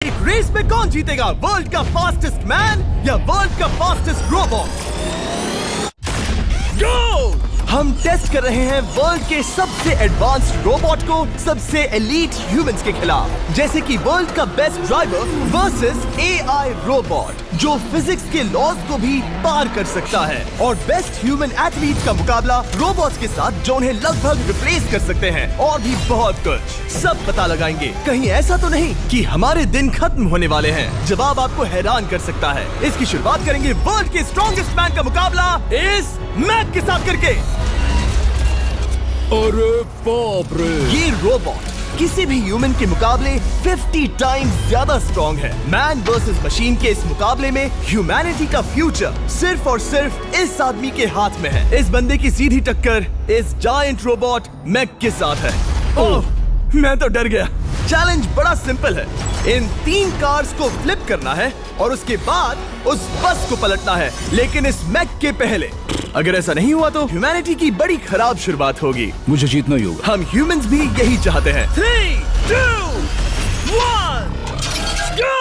एक रेस में कौन जीतेगा, वर्ल्ड का फास्टेस्ट मैन या वर्ल्ड का फास्टेस्ट रोबोट? गो! हम टेस्ट कर रहे हैं वर्ल्ड के सबसे एडवांस्ड रोबोट को सबसे एलीट ह्यूमंस के खिलाफ, जैसे कि वर्ल्ड का best driver versus AI robot जो फिजिक्स के लॉज को भी पार कर सकता है, और बेस्ट ह्यूमन एथलीट का मुकाबला रोबोट्स के साथ जो उन्हें लगभग रिप्लेस कर सकते हैं, और भी बहुत कुछ। सब पता लगाएंगे। कहीं ऐसा तो नहीं कि हमारे दिन खत्म होने वाले हैं? जवाब आपको हैरान कर सकता है। इसकी शुरुआत करेंगे वर्ल्ड के स्ट्रॉन्गेस्ट मैन का मुकाबला इस मैक के साथ करके। अरे बाप रे! ये रोबोट किसी भी ह्यूमन के मुकाबले 50 टाइम्स ज्यादा स्ट्रॉन्ग है। मैन वर्सेस मशीन के इस मुकाबले में ह्यूमैनिटी का फ्यूचर सिर्फ और सिर्फ इस आदमी के हाथ में है। इस बंदे की सीधी टक्कर इस जायंट रोबोट मैक के साथ है। ओह, मैं तो डर गया। चैलेंज बड़ा सिंपल है। इन 3 कार्स को फ्लिप करना है और उसके बाद उस बस को पलटना है, लेकिन इस मैक के पहले। अगर ऐसा नहीं हुआ तो ह्यूमैनिटी की बड़ी खराब शुरुआत होगी। मुझे जीतना ही होगा। हम ह्यूमंस भी यही चाहते हैं। 3, 2, 1, go!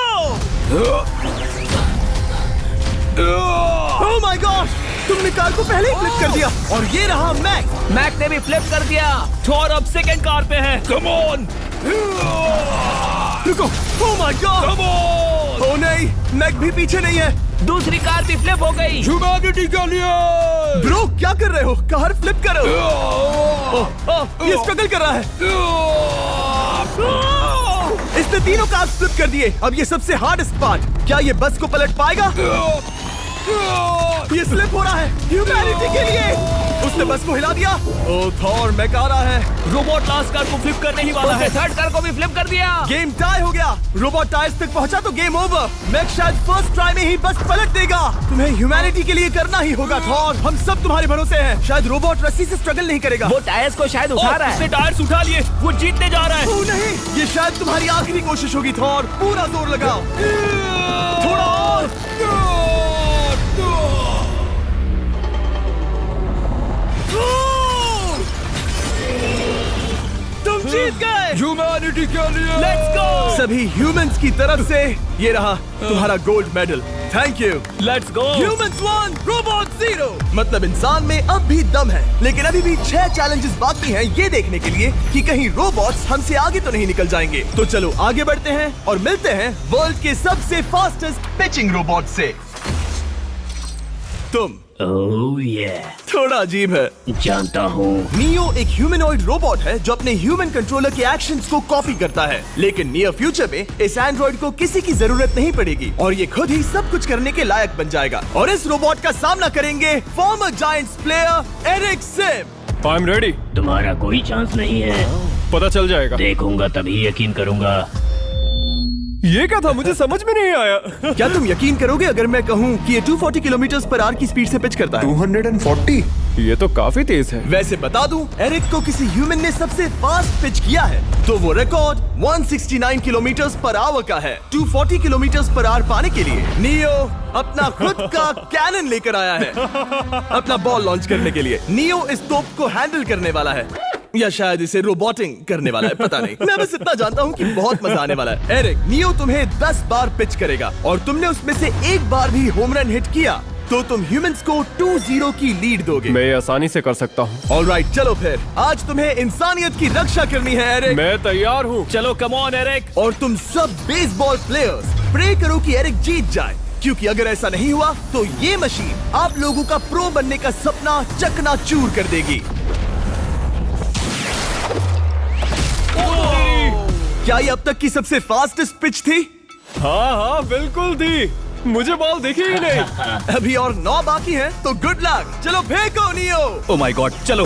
Oh my gosh! तुमने कार को पहले ही फ्लिप कर दिया, और ये रहा मैक। मैक ने भी फ्लिप कर दिया। थॉर अब सेकंड कार पे है। Come on! रुको! Oh my God! Come on! Oh नहीं, मैक भी पीछे नहीं है। दूसरी कार भी फ्लिप हो गई। ह्यूमैनिटी के लिए! ब्रो, क्या कर रहे हो? कार फ्लिप करो। ये स्ट्रगल कर रहा है। इसने तीनों कार फ्लिप कर दिए। अब ये सबसे हार्डेस्ट पार्ट, क्या ये बस को पलट पाएगा? ये स्लिप हो रहा है ह्यूमैनिटी के लिए। उसने बस को हिला दिया। ओह थॉर, मैक आ रहा है। रोबोट लास्ट कार को फ्लिप करने ही वाला है। थर्ड कार को भी फ्लिप कर दिया। गेम टाई हो गया। रोबोट टायर्स तक पहुंचा तो गेम ओवर। मैक शायद फर्स्ट ट्राई में ही बस पलट देगा। तुम्हें ह्यूमैनिटी के लिए करना ही होगा थॉर। हम सब तुम्हारे भरोसे हैं। शायद रोबोट रस्सी से स्ट्रगल नहीं करेगा। वो टायर्स को शायद उठा रहा है। उसने टायर्स उठा लिए। वो जीतने जा रहा है। ओह नहीं, ये शायद तुम्हारी आखिरी कोशिश होगी थॉर। पूरा जोर लगाओ। थोड़ा और। तुम जीत गए। ह्यूमैनिटी के लिए! Let's go! सभी ह्यूमंस की तरफ से ये रहा तुम्हारा gold medal. Thank you. Let's go! Humans 1, robot 0। मतलब इंसान में अब भी दम है, लेकिन अभी भी 6 चैलेंजेस बाकी हैं ये देखने के लिए कि कहीं रोबोट्स हमसे आगे तो नहीं निकल जाएंगे। तो चलो आगे बढ़ते हैं और मिलते हैं वर्ल्ड के सबसे फास्टेस्ट पिचिंग रोबोट से। तुम ओह yeah. थोड़ा अजीब है, जानता हूँ। नियो एक ह्यूमनॉइड रोबोट है जो अपने ह्यूमन कंट्रोलर के एक्शंस को कॉपी करता है, लेकिन नियर फ्यूचर में इस एंड्रॉइड को किसी की जरूरत नहीं पड़ेगी और ये खुद ही सब कुछ करने के लायक बन जाएगा। और इस रोबोट का सामना करेंगे former giants player Eric Sim. I am ready. तुम्हारा कोई चांस नहीं है। पता चल जाएगा। देखूंगा तभी यकीन करूंगा। ये क्या था? मुझे समझ में नहीं आया। क्या तुम यकीन करोगे अगर मैं कहूँ कि ये 240 किलोमीटर पर आवर की स्पीड से पिच करता है? 240? ये तो काफी तेज है। वैसे बता दूं, एरिक को किसी ह्यूमन ने सबसे फास्ट पिच किया है तो वो रिकॉर्ड 169 किलोमीटर पर आवर का है। 240 किलोमीटर पर आवर पाने के लिए नियो अपना खुद का कैनन लेकर आया है अपना बॉल लॉन्च करने के लिए। नियो इस तोप को हैंडल करने वाला है, या शायद इसे रोबोटिंग करने वाला है, पता नहीं। मैं बस इतना जानता हूँ कि बहुत मजा आने वाला है। एरिक, नियो तुम्हें 10 बार पिच करेगा और तुमने उसमें से एक बार भी होम रन हिट किया तो तुम ह्यूमंस को 2-0 की लीड दोगे। मैं ये आसानी से कर सकता हूँ। ऑलराइट, चलो फिर आज तुम्हें इंसानियत की रक्षा करनी है एरिक। मैं तैयार हूँ। चलो कम ऑन एरिक। और तुम सब बेसबॉल प्लेयर्स प्रे करो कि एरिक जीत जाए, क्योंकि अगर ऐसा नहीं हुआ तो ये मशीन आप लोगों का प्रो बनने का सपना चकनाचूर कर देगी। क्या ये अब तक की सबसे फास्टेस्ट पिच थी? हाँ हाँ बिल्कुल थी। मुझे बॉल दिखी ही नहीं। अभी और 9 बाकी हैं, तो गुड लक। चलो फेंको नियो। ओह माय गॉड, चलो।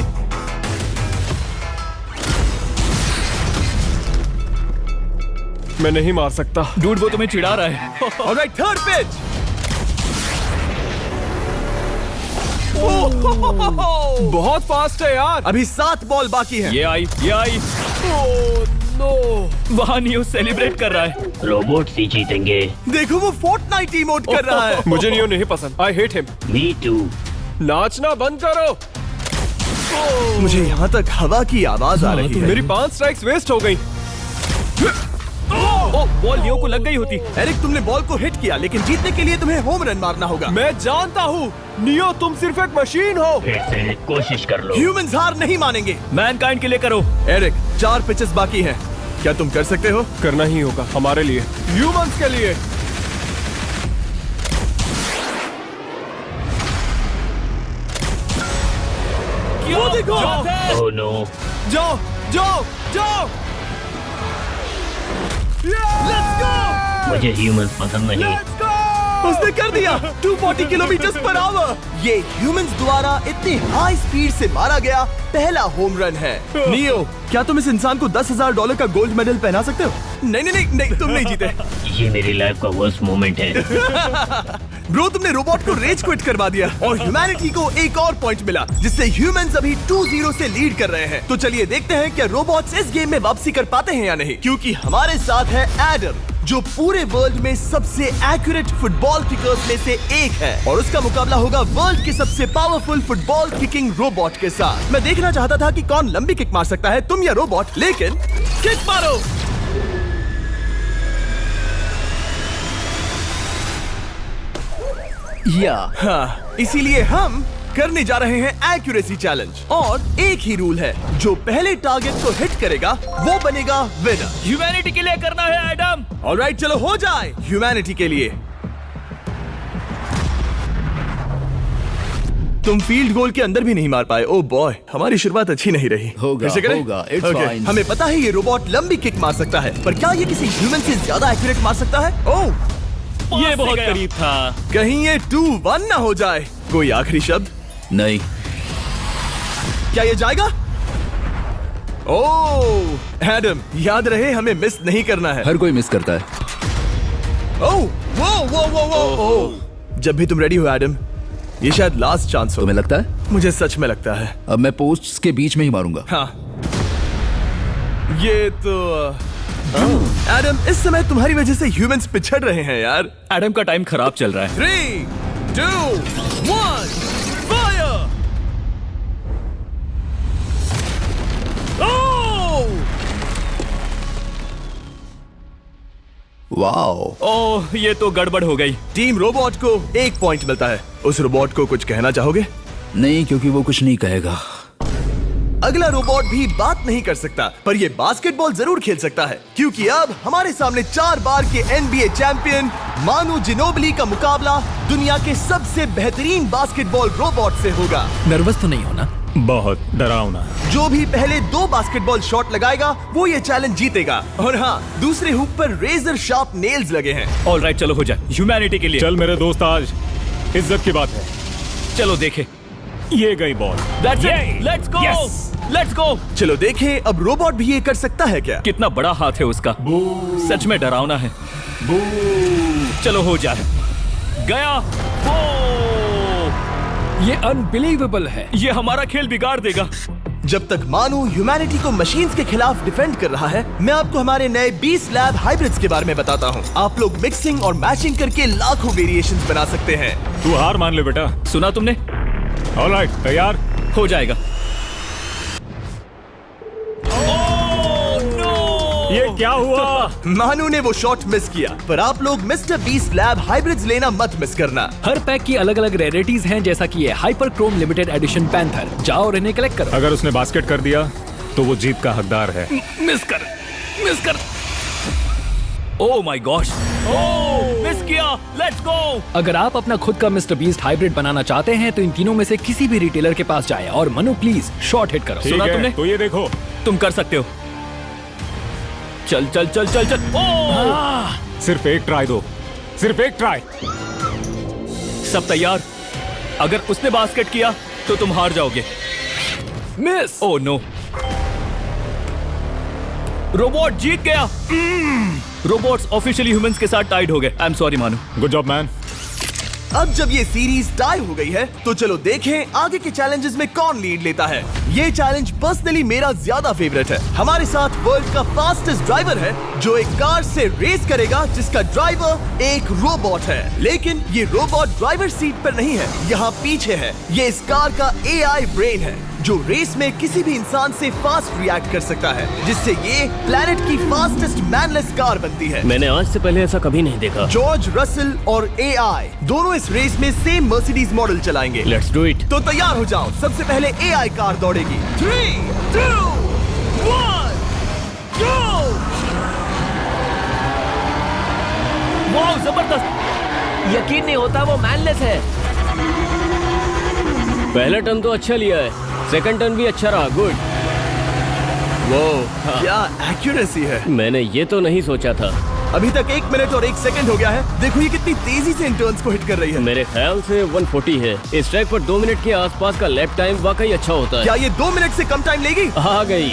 मैं नहीं मार सकता। डूड, वो तुम्हें चिढ़ा रहा है। All right, third pitch. बहुत फास्ट है यार। अभी 7 बॉल बाकी हैं। ये आई। Oh no. वहाँ नियो सेलिब्रेट कर रहा है। रोबोट ही जीतेंगे। देखो वो फोर्टनाइट इमोट कर रहा है। मुझे नियो नहीं पसंद। I hate him. Me too. नाचना बंद करो। मुझे यहाँ तक हवा की आवाज आ रही है। मेरी 5 स्ट्राइक्स वेस्ट हो गई। ओ, बॉल लियो को लग गई होती। एरिक, तुमने बॉल को हिट किया, लेकिन जीतने के लिए तुम्हें होम रन मारना होगा। मैं जानता हूँ नियो, तुम सिर्फ एक मशीन हो। फिर से कोशिश कर लो। ह्यूमंस हार नहीं मानेंगे। मैनकाइंड के लिए करो। एरिक, 4 पिचेस बाकी हैं। क्या तुम कर सकते हो? करना ही होगा हमारे लिए, ह्यूमंस के लिए। वो देखो। Oh no. जाओ जाओ जाओ। Let's go. मुझे ह्यूमंस पसंद नहीं। उसने कर दिया 240 किलोमीटर पर आवर। ये ह्यूमंस द्वारा इतनी हाई स्पीड से मारा गया पहला होम रन है। नियो, क्या तुम इस इंसान को $10,000 का गोल्ड मेडल पहना सकते हो? नहीं, तुम नहीं जीते। ये मेरी लाइफ का वर्स्ट मोमेंट है। ब्रो, तुमने रोबोट को रेज क्विट करवा दिया और ह्यूमैनिटी को एक और पॉइंट मिला, जिससे ह्यूमंस अभी 2-0 से लीड कर रहे हैं। तो चलिए देखते हैं क्या रोबोट्स इस गेम में वापसी कर पाते हैं या नहीं, क्योंकि हमारे साथ है एडम, जो पूरे वर्ल्ड में सबसे एक्यूरेट फुटबॉल किकर्स में से एक है, और उसका मुकाबला होगा वर्ल्ड के सबसे पावरफुल फुटबॉल किकिंग रोबोट के साथ। मैं देखना चाहता था कि कौन लंबी किक मार सकता है, तुम या रोबोट, लेकिन किक मारो। हाँ, इसीलिए हम करने जा रहे हैं एक्यूरेसी चैलेंज, और एक ही रूल है, जो पहले टारगेट को हिट करेगा वो बनेगा विनर। ह्यूमैनिटी के लिए करना है एडम। ऑलराइट, चलो हो जाए ह्यूमैनिटी के लिए। तुम फील्ड गोल के अंदर भी नहीं मार पाए। ओह बॉय, हमारी शुरुआत अच्छी नहीं रही। होगा, फिर से करें? होगा, it's Okay, fine. हमें पता है ये रोबोट लंबी किक मार सकता है, पर क्या ये किसी ह्यूमन से ज्यादा एक्यूरेट मार सकता है? ओह, ये बहुत करीब था। कहीं ये 2-1 ना हो जाए। कोई आखिरी शब्द? नहीं। क्या ये जाएगा? ओह एडम, याद रहे हमें मिस नहीं करना है। हर कोई मिस करता है। ओह वो। जब भी तुम रेडी हो एडम, ये शायद लास्ट चांस हो। तुम्हें लगता है? मुझे सच में लगता है। अब मैं पोस्ट्स के बीच में ही मारूंगा। हाँ, ये तो एडम, इस समय तुम्हारी वजह से ह्यूमंस पिछड़ रहे हैं यार। एडम का टाइम खराब चल रहा है। 3, 2, 1, फायर! वाओ। ओह, ये तो गड़बड़ हो गई। टीम रोबोट को 1 पॉइंट मिलता है। उस रोबोट को कुछ कहना चाहोगे? नहीं, क्योंकि वो कुछ नहीं कहेगा। अगला रोबोट भी बात नहीं कर सकता, पर ये बास्केटबॉल जरूर खेल सकता है, क्योंकि अब हमारे सामने 4 बार के NBA चैंपियन मानू जिनोबिली का मुकाबला दुनिया के सबसे बेहतरीन बास्केटबॉल रोबोट से होगा। नर्वस तो नहीं होना? बहुत डरावना। जो भी पहले 2 बास्केटबॉल शॉट लगाएगा वो ये चैलेंज जीतेगा। और हाँ, दूसरे हुक पर रेजर शार्प नेल्स लगे हैं। ऑलराइट, चलो हो जाए ह्यूमैनिटी के लिए। चल मेरे दोस्त, आज इज्जत की बात है। चलो देखे। ये गई ball. That's it. Let's go. Yes. Let's go. चलो देखें अब रोबोट भी ये कर सकता है क्या? कितना बड़ा हाथ है उसका। सच में डरावना है। चलो हो जाए। गया। ये अनबिलीवेबल है। ये हमारा खेल बिगाड़ देगा। जब तक मानू ह्यूमैनिटी को मशीन्स के खिलाफ डिफेंड कर रहा है, मैं आपको हमारे नए 20 लैब हाइब्रिड्स के बारे में बताता हूँ। आप लोग मिक्सिंग और मैचिंग करके लाखों वेरिएशंस बना सकते हैं। तू हार मान ले बेटा। सुना तुमने? ऑलराइट, तैयार? हो जाएगा। ये क्या हुआ? मानू ने वो शॉट मिस किया, पर आप लोग मिस्टर 20 लैब हाइब्रिड्स लेना मत मिस करना। हर पैक की अलग अलग रेयरिटीज हैं, जैसा कि ये hyper Chrome limited edition panther. जाओ और इन्हें कलेक्ट करो। अगर उसने बास्केट कर दिया तो वो जीत का हकदार है। मिस कर। Oh my gosh. Oh, miss किया। Let's go. अगर आप अपना खुद का मिस्टर बीस्ट हाइब्रिड बनाना चाहते हैं तो इन तीनों में से किसी भी रिटेलर के पास जाएं और मनु प्लीज शॉट हिट करो। ठीक सुना है, तुमने? तो ये देखो। तुम कर सकते हो। चल। ओह! सिर्फ एक ट्राई दो, सिर्फ एक ट्राई। सब तैयार? अगर उसने बास्केट किया तो तुम हार जाओगे। मिस। ओह नो, रोबोट जीत गया। रोबोट्स ऑफिशियली ह्यूमंस के साथ टाइड हो गए। आई एम सॉरी मानू। Good job man. अब जब ये सीरीज टाई हो गई है, तो चलो देखें आगे के चैलेंजेस में कौन लीड लेता है। ये चैलेंज पर्सनली मेरा ज्यादा फेवरेट है। हमारे साथ वर्ल्ड का फास्टेस्ट ड्राइवर है, जो एक कार से रेस करेगा जिसका ड्राइवर एक रोबोट है। लेकिन ये रोबोट ड्राइवर सीट पर नहीं है, यहाँ पीछे है। ये इस कार का AI ब्रेन है, जो रेस में किसी भी इंसान से फास्ट रिएक्ट कर सकता है, जिससे ये प्लेनेट की फास्टेस्ट मैनलेस कार बनती है। मैंने आज से पहले ऐसा कभी नहीं देखा। जॉर्ज रसल और एआई दोनों इस रेस में सेम मर्सिडीज मॉडल चलाएंगे। Let's do it. तो तैयार हो जाओ, सबसे पहले एआई कार दौड़ेगी। 3, 2, 1, go! वाह जबरदस्त, यकीन नहीं होता वो मैनलेस है। पहला टर्न तो अच्छा लिया है, सेकंड टर्न भी अच्छा रहा। गुड। वो क्या एक्यूरेसी है। मैंने ये तो नहीं सोचा था। अभी तक 1 मिनट और 1 सेकंड हो गया है। देखो ये कितनी तेजी से इन टर्न्स को हिट कर रही है। मेरे ख्याल से 140 है। इस ट्रैक पर 2 मिनट के आसपास का लैप टाइम वाकई अच्छा होता है। क्या ये 2 मिनट से कम टाइम लेगी? आ गई।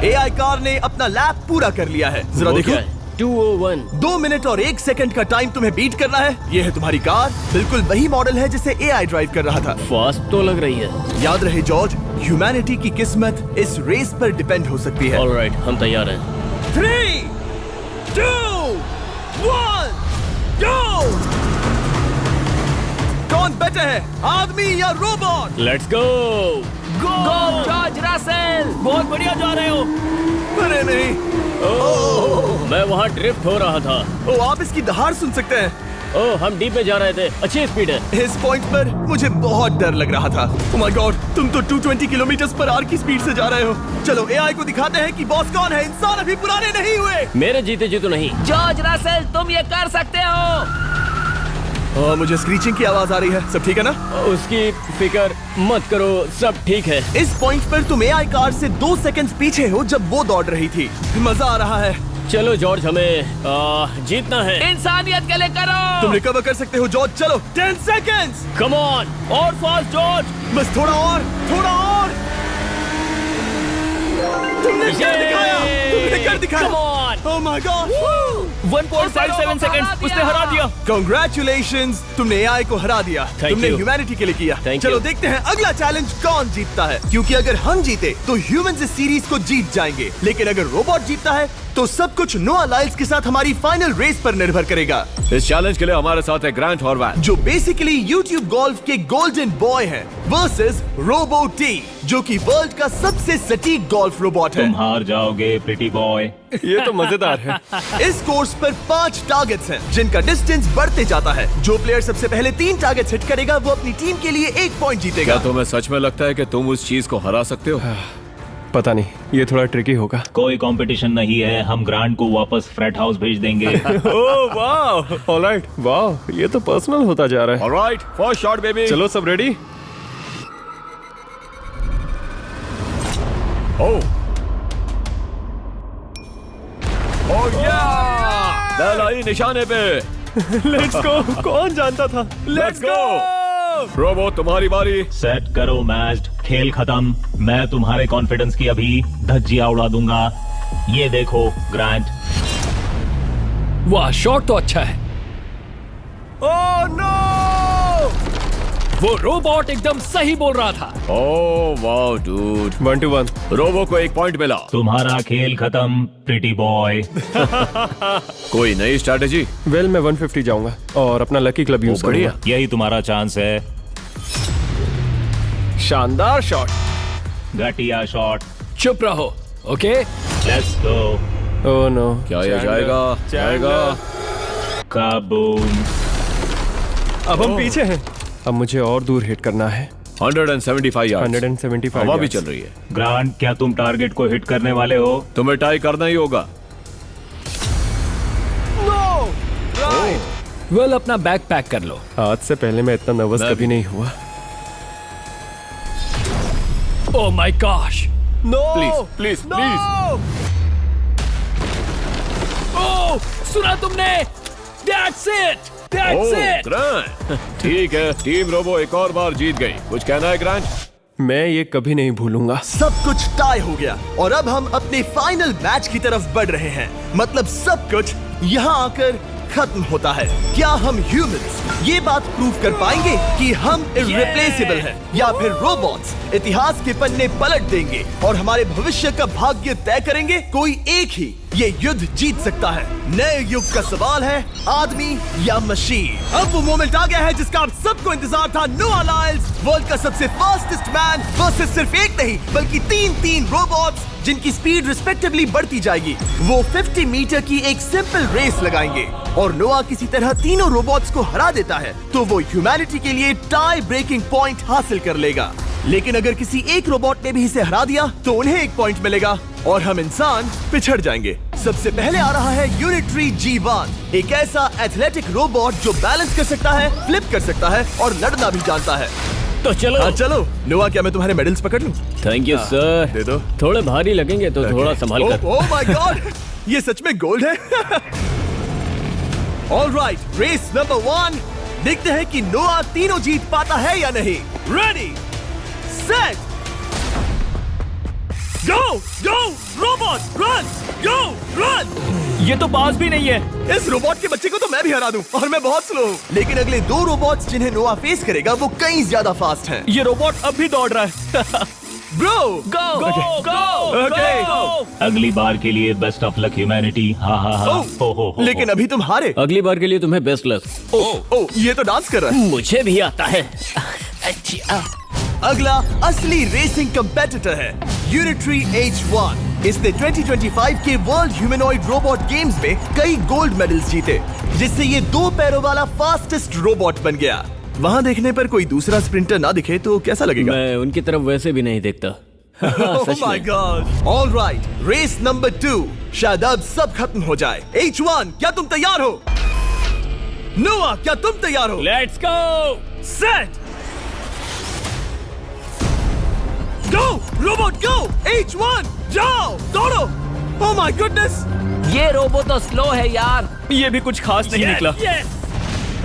एआई कार ने अपना लैप पूरा कर लिया है। जरा वो देखो, क्या है? 201। 2 मिनट और 1 सेकंड का टाइम तुम्हें बीट करना है। ये है तुम्हारी कार, बिल्कुल वही मॉडल है जिसे एआई ड्राइव कर रहा था। फास्ट तो लग रही है। याद रहे जॉर्ज, ह्यूमैनिटी की किस्मत इस रेस पर डिपेंड हो सकती है। ऑलराइट, हम तैयार हैं। 3, 2, 1, go! कौन बेटर है, आदमी या robot? Let's go. Go George Russell, बहुत बढ़िया जा रहे हो। अरे नहीं, मैं वहाँ ड्रिफ्ट हो रहा था। ओ आप इसकी दहाड़ सुन सकते हैं। ओह, हम डीप में जा रहे थे। अच्छी स्पीड है। इस पॉइंट पर मुझे बहुत डर लग रहा था। ओह माय गॉड, तुम तो 220 किलोमीटर पर आवर की स्पीड से जा रहे हो। चलो एआई को दिखाते हैं कि बॉस कौन है। इंसान अभी पुराने नहीं हुए। मेरे जीते जी तो नहीं। जॉर्ज रसेल, तुम ये कर सकते हो। मुझे स्क्रीचिंग की आवाज आ रही है। सब ठीक है ना? उसकी फिक्र मत करो, सब ठीक है। इस पॉइंट पर तुम एआई कार से 2 सेकंड्स पीछे हो जब वो दौड़ रही थी। मजा आ रहा है। चलो जॉर्ज, हमें जीतना है। इंसानियत के लिए करो। तुम रिकवर कर सकते हो जॉर्ज। चलो 10 सेकंड्स। कम ऑन, और फास्ट जॉर्ज। बस थोड़ा और, थोड़ा और। तुमने कर दिखाया, तुमने कर दिखाया। Come on! Oh my God! 1.57 seconds, उसने हरा दिया। Congratulations, तुमने एआई को हरा दिया। Thank तुमने you. ह्यूमैनिटी के लिए किया। Thank चलो you. देखते हैं अगला चैलेंज कौन जीतता है, क्योंकि अगर हम जीते तो ह्यूमंस इस सीरीज को जीत जाएंगे, लेकिन अगर रोबोट जीतता है तो सब कुछ नोआ लाइल्स के साथ हमारी फाइनल रेस पर निर्भर करेगा। इस चैलेंज के लिए हमारे साथ है ग्रांट हॉर्वैट, जो बेसिकली YouTube गोल्फ के गोल्डन बॉय हैं, वर्सेस रोबो टी, जो कि वर्ल्ड का सबसे सटीक गोल्फ रोबोट है। तुम हार जाओगे प्रिटी बॉय। ये तो मजेदार है। इस कोर्स पर 5 टारगेट्स हैं, जिनका डिस्टेंस बढ़ते जाता है। जो प्लेयर सबसे पहले 3 टारगेट्स हिट करेगा वो अपनी टीम के लिए 1 पॉइंट जीतेगा। क्या तुम्हें सच में लगता है कि तुम उस चीज को हरा सकते हो? पता नहीं, ये थोड़ा ट्रिकी होगा। कोई कंपटीशन नहीं है, हम ग्रांट को वापस फ्रेट हाउस भेज देंगे। ओह वाह, ऑलराइट, वाह, ये तो पर्सनल होता जा रहा है। Alright, first shot baby. चलो सब रेडी? ओह या! बैल आई निशाने पे। Let's go. कौन जानता था? Let's go. रोबो, तुम्हारी बारी। सेट करो मैच, खेल खत्म। मैं तुम्हारे कॉन्फिडेंस की अभी धज्जियां उड़ा दूंगा। ये देखो ग्रांट। वाह, शॉट तो अच्छा है। Oh no! वो रोबोट एकदम सही बोल रहा था। Oh wow dude. 1 to 1। Robo को 1 पॉइंट मिला। तुम्हारा खेल खत्म प्रिटी बॉय। कोई नई स्ट्रैटेजी? वेल, मैं 150 जाऊंगा और अपना लकी क्लब यूज बढ़िया। करूंगा। यही तुम्हारा चांस है। शानदार शॉट। घटिया शॉट। चुप रहो, okay? Let's go. Oh no. क्या ये जाएगा? जाएगा। काबूम। अब हम पीछे हैं। अब मुझे और दूर हिट करना है। 175 यार्ड्स। 175 हवा भी yards। चल रही है। ग्रांट, क्या तुम टारगेट को हिट करने वाले हो? तुम्हें टाई करना ही होगा। वेल, अपना बैग पैक कर लो। आज से पहले मैं इतना नर्वस मैं कभी भी। नहीं हुआ। Oh my gosh. No please please. Oh, सुना तुमने? That's it! That's it! Grant, ठीक है, टीम रोबो एक और बार जीत गई। कुछ कहना है ग्रांट? मैं ये कभी नहीं भूलूंगा। सब कुछ टाई हो गया और अब हम अपने फाइनल मैच की तरफ बढ़ रहे हैं। मतलब सब कुछ यहाँ आकर खत्म होता है। क्या हम ह्यूमंस ये बात प्रूव कर पाएंगे कि हम इररिप्लेसेबल हैं, या फिर रोबोट्स इतिहास के पन्ने पलट देंगे और हमारे भविष्य का भाग्य तय करेंगे? कोई एक ही ये युद्ध जीत सकता है। नए युग का सवाल है, आदमी या मशीन। अब वो मोमेंट आ गया है जिसका आप सबको इंतजार था। नोआ लाइल्स वर्ल्ड का सबसे फास्टेस्ट मैन वर्सेस सिर्फ एक नहीं बल्कि तीन रोबोट्स जिनकी स्पीड रिस्पेक्टिवली बढ़ती जाएगी। वो 50 मीटर की एक सिंपल रेस लगाएंगे और नोआ किसी तरह तीनों रोबोट्स को हरा देता है तो वो ह्यूमैनिटी के लिए टाई ब्रेकिंग पॉइंट हासिल कर लेगा। लेकिन अगर किसी एक रोबोट ने भी इसे हरा दिया तो उन्हें एक पॉइंट मिलेगा और हम इंसान पिछड़ जाएंगे। सबसे पहले आ रहा है यूनिट्री G1, एक ऐसा एथलेटिक रोबोट जो बैलेंस कर सकता है, फ्लिप कर सकता है और लड़ना भी जानता है। तो चलो। हाँ चलो। नोआ, क्या मैं तुम्हारे मेडल्स पकड़ लूं? Thank you sir. दे दो। थोड़े भारी लगेंगे तो थोड़ा संभाल कर। ओह माय गॉड, ये सच में गोल्ड है। Alright, race number 1। देखते हैं कि नोआ तीनों जीत पाता है या नहीं। रेडी, सेट, गो गो रोबोट, रन गो रन। ये तो पास भी नहीं है। इस रोबोट के बच्चे को तो मैं भी हरा दूं और मैं बहुत स्लो हूं। लेकिन अगले 2 रोबोट्स जिन्हें नोआ फेस करेगा वो कहीं ज्यादा फास्ट हैं। ये रोबोट अब भी दौड़ रहा है। ब्रो गो गो गो। अगली बार के लिए बेस्ट ऑफ लक ह्यूमैनिटी। हाँ हाँ हाँ। हो। लेकिन अभी तुम हारे। अगली बार के लिए तुम्हें बेस्ट लक। ओ, ये तो डांस कर रहा है। मुझे भी आता है। अगला असली रेसिंग कंपेटिटर है यूनिट्री H1। इसने 2025 के वर्ल्ड ह्यूमनॉइड रोबोट गेम्स में कई गोल्ड मेडल्स जीते, जिससे ये 2 पैरों वाला फास्टेस्ट रोबोट बन गया। वहाँ देखने पर कोई दूसरा स्प्रिंटर ना दिखे तो कैसा लगेगा? मैं उनकी तरफ वैसे भी नहीं देखता। Oh my God! All right, race number 2। शायद अब सब खत्म हो जाए। H1, क्या तुम तैयार हो? नोआ, क्या तुम तैयार हो? Let's go. Set, go robot go. H1, जाओ दौड़ो। Oh my goodness! ये रोबोट तो स्लो है यार। ये भी कुछ खास नहीं निकला।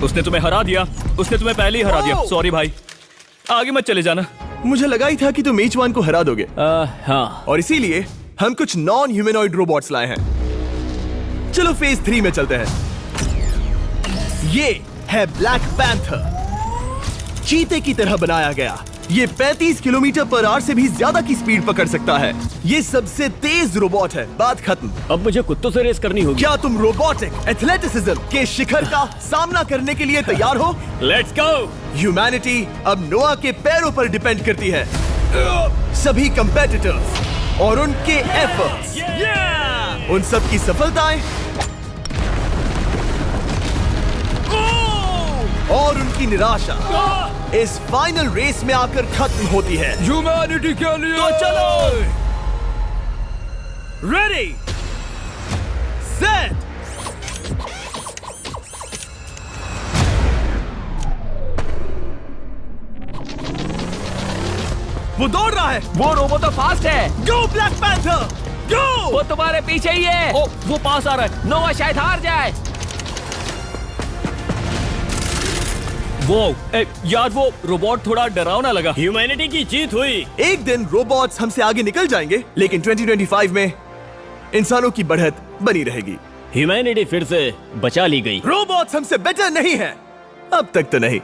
उसने तुम्हें हरा दिया। उसने तुम्हें पहले ही हरा दिया। सॉरी भाई, आगे मत चले जाना। मुझे लगा ही था कि तुम H1 को हरा दोगे। हाँ। और इसीलिए हम कुछ नॉन ह्यूमनॉइड रोबोट्स लाए हैं। चलो फेज 3 में चलते हैं। ये है ब्लैक पैंथर, चीते की तरह बनाया गया। ये 35 किलोमीटर पर आवर से भी ज्यादा की स्पीड पकड़ सकता है। ये सबसे तेज रोबोट है। बात खत्म। अब मुझे कुत्तों से रेस करनी होगी। क्या तुम रोबोटिक एथलेटिसिज्म के शिखर का सामना करने के लिए तैयार हो? Let's go. ह्यूमैनिटी अब नोआ के पैरों पर डिपेंड करती है। सभी कंपेटिटर्स और उनके एफर्ट्स, उन सब की सफलताएं और उनकी निराशा इस फाइनल रेस में आकर खत्म होती है। ह्यूमैनिटी के लिए। तो चलो, रेडी, सेट, वो दौड़ रहा है। वो रोबोट तो फास्ट है। गो ब्लैक पैंथर, गो। वो तुम्हारे पीछे ही है। ओ, वो पास आ रहा है। नोआ शायद हार जाए। वो यार, वो रोबोट थोड़ा डरावना लगा। ह्यूमैनिटी की जीत हुई। एक दिन रोबोट्स हमसे आगे निकल जाएंगे, लेकिन 2025 में इंसानों की बढ़त बनी रहेगी। ह्यूमैनिटी फिर से बचा ली गई। रोबोट्स हमसे बेटर नहीं है, अब तक तो नहीं।